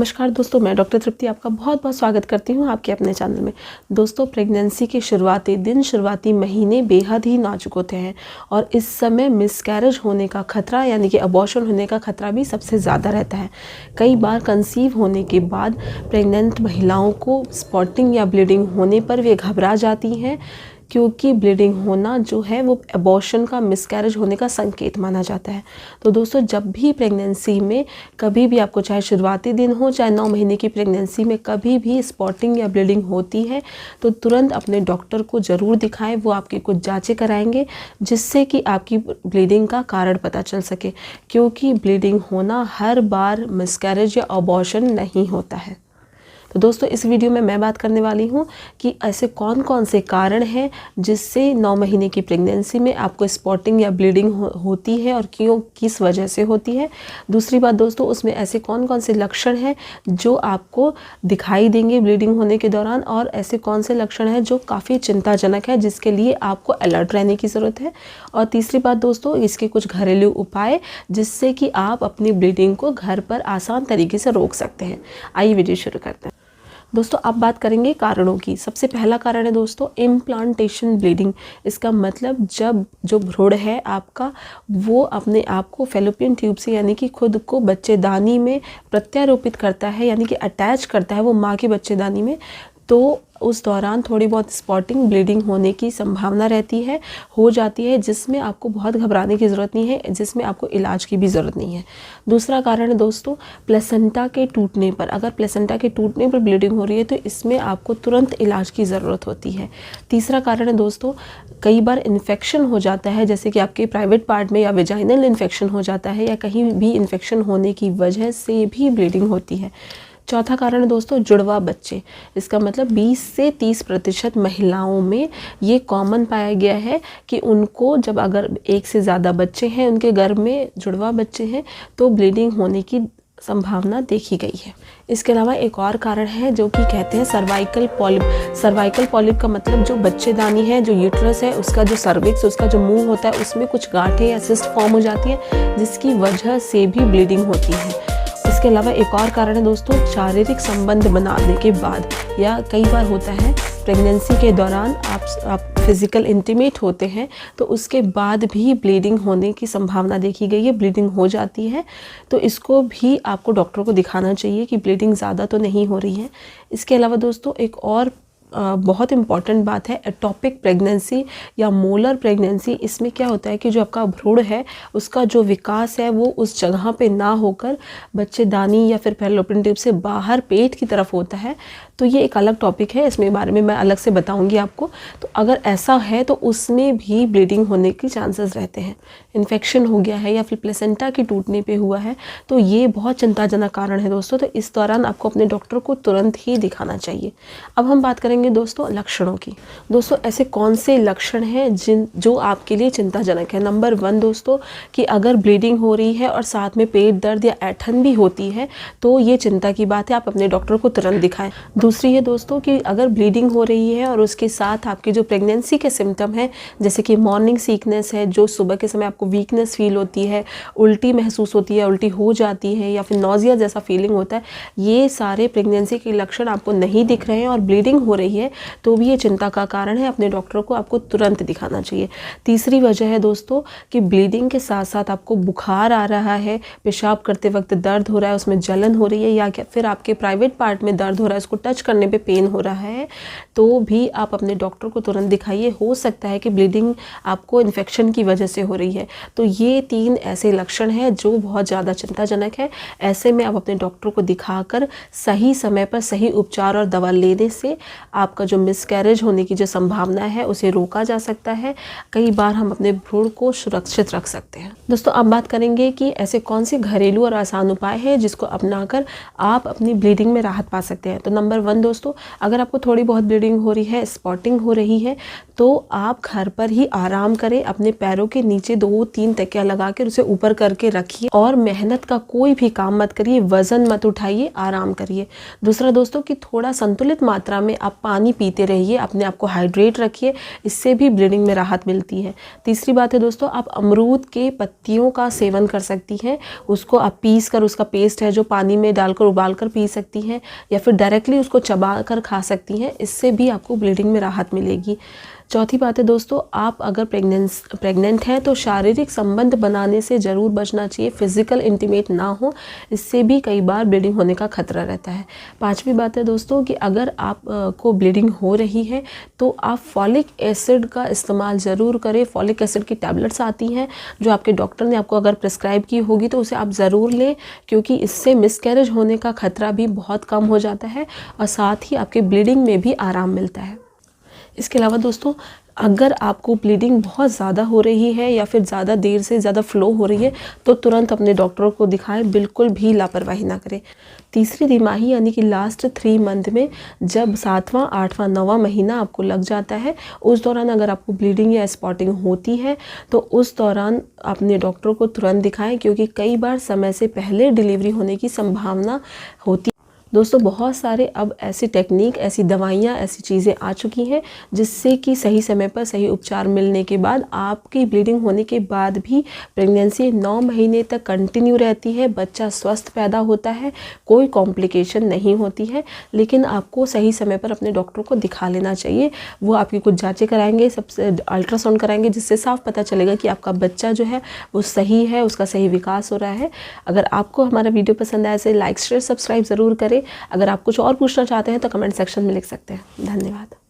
नमस्कार दोस्तों, मैं डॉक्टर तृप्ति आपका बहुत बहुत स्वागत करती हूं आपके अपने चैनल में। दोस्तों, प्रेगनेंसी के शुरुआती दिन, शुरुआती महीने बेहद ही नाजुक होते हैं और इस समय मिसकैरेज होने का खतरा यानी कि अबॉर्शन होने का खतरा भी सबसे ज़्यादा रहता है। कई बार कंसीव होने के बाद प्रेग्नेंट महिलाओं को स्पॉटिंग या ब्लीडिंग होने पर वे घबरा जाती हैं, क्योंकि ब्लीडिंग होना जो है वो अबॉर्शन का, मिसकैरेज होने का संकेत माना जाता है। तो दोस्तों, जब भी प्रेगनेंसी में कभी भी आपको, चाहे शुरुआती दिन हो चाहे 9 महीने की प्रेगनेंसी में कभी भी स्पॉटिंग या ब्लीडिंग होती है तो तुरंत अपने डॉक्टर को ज़रूर दिखाएं। वो आपकी कुछ जांचें कराएंगे जिससे कि आपकी ब्लीडिंग का कारण पता चल सके, क्योंकि ब्लीडिंग होना हर बार मिसकैरेज या अबॉर्शन नहीं होता है। तो दोस्तों, इस वीडियो में मैं बात करने वाली हूँ कि ऐसे कौन कौन से कारण हैं जिससे 9 महीने की प्रेगनेंसी में आपको स्पॉटिंग या ब्लीडिंग होती है और क्यों, किस वजह से होती है। दूसरी बात दोस्तों, उसमें ऐसे कौन कौन से लक्षण हैं जो आपको दिखाई देंगे ब्लीडिंग होने के दौरान, और ऐसे कौन से लक्षण हैं जो काफ़ी चिंताजनक है जिसके लिए आपको अलर्ट रहने की ज़रूरत है। और तीसरी बात दोस्तों, इसके कुछ घरेलू उपाय जिससे कि आप अपनी ब्लीडिंग को घर पर आसान तरीके से रोक सकते हैं। आइए वीडियो शुरू करते हैं। दोस्तों, अब बात करेंगे कारणों की। सबसे पहला कारण है दोस्तों इम्प्लांटेशन ब्लीडिंग। इसका मतलब जब जो भ्रूण है आपका वो अपने आप को फैलोपियन ट्यूब से यानी कि खुद को बच्चेदानी में प्रत्यारोपित करता है, यानी कि अटैच करता है वो माँ की बच्चेदानी में, तो उस दौरान थोड़ी बहुत स्पॉटिंग, ब्लीडिंग होने की संभावना रहती है, हो जाती है, जिसमें आपको बहुत घबराने की ज़रूरत नहीं है, जिसमें आपको इलाज की भी ज़रूरत नहीं है। दूसरा कारण है दोस्तों प्लेसेंटा के टूटने पर। अगर प्लेसेंटा के टूटने पर ब्लीडिंग हो रही है तो इसमें आपको तुरंत इलाज की ज़रूरत होती है। तीसरा कारण है दोस्तों, कई बार इन्फेक्शन हो जाता है, जैसे कि आपके प्राइवेट पार्ट में या वेजाइनल इन्फेक्शन हो जाता है या कहीं भी इन्फेक्शन होने की वजह से भी ब्लीडिंग होती है। चौथा कारण है दोस्तों जुड़वा बच्चे। इसका मतलब 20 से 30% महिलाओं में ये कॉमन पाया गया है कि उनको जब अगर एक से ज़्यादा बच्चे हैं, उनके गर्भ में जुड़वा बच्चे हैं, तो ब्लीडिंग होने की संभावना देखी गई है। इसके अलावा एक और कारण है जो कि कहते हैं सर्वाइकल पॉलिप। सर्वाइकल पॉलिप का मतलब जो बच्चेदानी है, जो यूट्रस है, उसका जो सर्विक्स, उसका जो मुंह होता है, उसमें कुछ गांठें या सिस्ट फॉर्म हो जाती है जिसकी वजह से भी ब्लीडिंग होती है। इसके अलावा एक और कारण है दोस्तों शारीरिक संबंध बनाने के बाद, या कई बार होता है प्रेगनेंसी के दौरान आप फिज़िकल इंटीमेट होते हैं तो उसके बाद भी ब्लीडिंग होने की संभावना देखी गई है, ब्लीडिंग हो जाती है। तो इसको भी आपको डॉक्टर को दिखाना चाहिए कि ब्लीडिंग ज़्यादा तो नहीं हो रही है। इसके अलावा दोस्तों एक और बहुत इम्पॉर्टेंट बात है एटॉपिक प्रेगनेंसी या मोलर प्रेगनेंसी। इसमें क्या होता है कि जो आपका भ्रूण है उसका जो विकास है वो उस जगह पे ना होकर बच्चेदानी या फिर फैलोपियन ट्यूब से बाहर पेट की तरफ होता है। तो ये एक अलग टॉपिक है, इसमें बारे में मैं अलग से बताऊंगी आपको। तो अगर ऐसा है तो उसमें भी ब्लीडिंग होने के चांसेस रहते हैं। इन्फेक्शन हो गया है या फिर प्लेसेंटा के टूटने पे हुआ है तो ये बहुत चिंताजनक कारण है दोस्तों। तो इस दौरान आपको अपने डॉक्टर को तुरंत ही दिखाना चाहिए। अब हम बात करेंगे दोस्तों लक्षणों की। दोस्तों, ऐसे कौन से लक्षण हैं जो आपके लिए चिंताजनक है। नंबर 1 दोस्तों कि अगर ब्लीडिंग हो रही है और साथ में पेट दर्द या ऐंठन भी होती है तो ये चिंता की बात है, आप अपने डॉक्टर को तुरंत दिखाएं। दूसरी है दोस्तों कि अगर ब्लीडिंग हो रही है और उसके साथ आपके जो प्रेगनेंसी के सिम्टम हैं, जैसे कि मॉर्निंग सीकनेस है, जो सुबह के समय आपको वीकनेस फील होती है, उल्टी महसूस होती है, उल्टी हो जाती है, या फिर नौजिया जैसा फीलिंग होता है, ये सारे प्रेगनेंसी के लक्षण आपको नहीं दिख रहे हैं और ब्लीडिंग हो रही है तो भी ये चिंता का कारण है। अपने डॉक्टर को आपको तुरंत दिखाना चाहिए। तीसरी वजह है दोस्तों कि ब्लीडिंग के साथ साथ आपको बुखार आ रहा है, पेशाब करते वक्त दर्द हो रहा है, उसमें जलन हो रही है, या फिर आपके प्राइवेट पार्ट में दर्द हो रहा है, उसको टच करने पे पेन हो रहा है, तो भी आप अपने डॉक्टर को तुरंत दिखाइए। हो सकता है कि ब्लीडिंग आपको इन्फेक्शन की वजह से हो रही है। तो ये 3 ऐसे लक्षण हैं जो बहुत ज़्यादा चिंताजनक है। ऐसे में आप अपने डॉक्टर को दिखाकर सही समय पर सही उपचार और दवा लेने से आपका जो मिसकैरेज होने की जो संभावना है उसे रोका जा सकता है। कई बार हम अपने भ्रूण को सुरक्षित रख सकते हैं। दोस्तों, अब बात करेंगे कि ऐसे कौन से घरेलू और आसान उपाय हैं जिसको अपनाकर आप अपनी ब्लीडिंग में राहत पा सकते हैं। तो नंबर 1 दोस्तों, अगर आपको थोड़ी बहुत ब्लीडिंग हो रही है, स्पॉटिंग हो रही है, तो आप घर पर ही आराम करें। अपने पैरों के नीचे 2-3 तकिया लगा कर उसे ऊपर करके रखिए और मेहनत का कोई भी काम मत करिए, वजन मत उठाइए, आराम करिए। दूसरा दोस्तों कि थोड़ा संतुलित मात्रा में आप पानी पीते रहिए, अपने आप को हाइड्रेट रखिए, इससे भी ब्लीडिंग में राहत मिलती है। तीसरी बात है दोस्तों, आप अमरूद के पत्तियों का सेवन कर सकती हैं। उसको आप पीस कर, उसका पेस्ट है जो पानी में डालकर उबाल कर पी सकती हैं, या फिर डायरेक्टली उसको चबा कर खा सकती हैं। इससे भी आपको ब्लीडिंग में राहत मिलेगी। चौथी बात है दोस्तों, आप अगर प्रेग्नेंट हैं तो शारीरिक संबंध बनाने से ज़रूर बचना चाहिए, फिज़िकल इंटीमेट ना हो, इससे भी कई बार ब्लीडिंग होने का खतरा रहता है। पांचवी बात है दोस्तों कि अगर आप को ब्लीडिंग हो रही है तो आप फॉलिक एसिड का इस्तेमाल ज़रूर करें। फॉलिक एसिड की टैबलेट्स आती हैं जो आपके डॉक्टर ने आपको अगर प्रिस्क्राइब की होगी तो उसे आप ज़रूर लें, क्योंकि इससे मिसकैरेज होने का खतरा भी बहुत कम हो जाता है और साथ ही आपके ब्लीडिंग में भी आराम मिलता है। इसके अलावा दोस्तों, अगर आपको ब्लीडिंग बहुत ज़्यादा हो रही है या फिर ज़्यादा देर से ज़्यादा फ्लो हो रही है तो तुरंत अपने डॉक्टर को दिखाएं, बिल्कुल भी लापरवाही ना करें। तीसरी तिमाही यानी कि लास्ट 3 मंथ में जब 7वां, 8वां, 9वां महीना आपको लग जाता है, उस दौरान अगर आपको ब्लीडिंग या स्पॉटिंग होती है तो उस दौरान अपने डॉक्टर को तुरंत दिखाएं, क्योंकि कई बार समय से पहले डिलीवरी होने की संभावना होती है। दोस्तों, बहुत सारे अब ऐसी टेक्निक, ऐसी दवाइयाँ, ऐसी चीज़ें आ चुकी हैं जिससे कि सही समय पर सही उपचार मिलने के बाद आपकी ब्लीडिंग होने के बाद भी प्रेगनेंसी 9 महीने तक कंटिन्यू रहती है, बच्चा स्वस्थ पैदा होता है, कोई कॉम्प्लिकेशन नहीं होती है। लेकिन आपको सही समय पर अपने डॉक्टर को दिखा लेना चाहिए। वो आपकी कुछ जाँचें कराएंगे, सबसे अल्ट्रासाउंड कराएंगे, जिससे साफ पता चलेगा कि आपका बच्चा जो है वो सही है, उसका सही विकास हो रहा है। अगर आपको हमारा वीडियो पसंद आए तो लाइक, शेयर, सब्सक्राइब ज़रूर करें। अगर आप कुछ और पूछना चाहते हैं तो कमेंट सेक्शन में लिख सकते हैं। धन्यवाद।